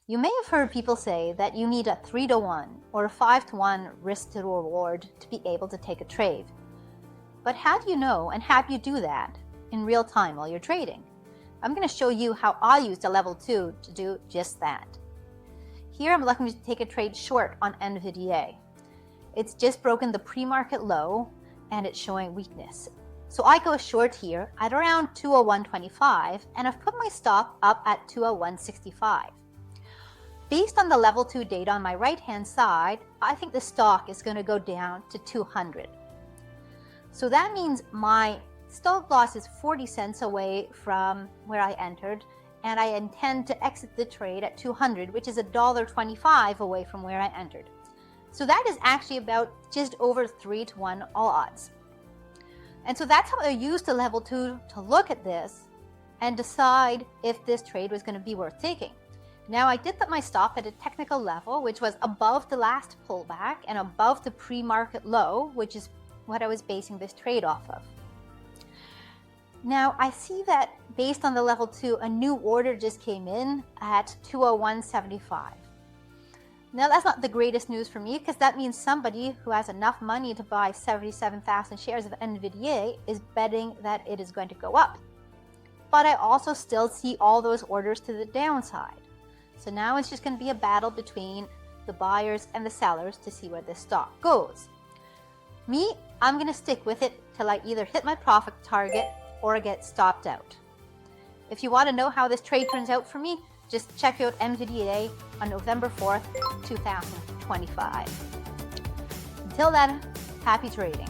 You may have heard people say that you need a 3-to-1 or a 5-to-1 risk to reward to be able to take a trade. But how do you know and how do you do that in real time while you're trading? I'm going to show you how I used a level 2 to do just that. Here I'm looking to take a trade short on NVIDIA. It's just broken the pre-market low and it's showing weakness. So I go short here at around 201.25 and I've put my stop up at 201.65. Based on the level 2 data on my right hand side, I think the stock is going to go down to 200. So that means my stop loss is 40 cents away from where I entered, and I intend to exit the trade at 200, which is $1.25 away from where I entered. So that is actually about just over 3-to-1 all odds. And so that's how I used the level 2 to look at this and decide if this trade was going to be worth taking. Now I did put my stop at a technical level, which was above the last pullback and above the pre-market low, which is what I was basing this trade off of. Now I see that based on the level 2, a new order just came in at 201.75. Now that's not the greatest news for me because that means somebody who has enough money to buy 77,000 shares of NVIDIA is betting that it is going to go up. But I also still see all those orders to the downside. So now it's just going to be a battle between the buyers and the sellers to see where this stock goes. Me, I'm going to stick with it till I either hit my profit target or get stopped out. If you want to know how this trade turns out for me, just check out NVIDIA on November 4th, 2025. Until then, happy trading.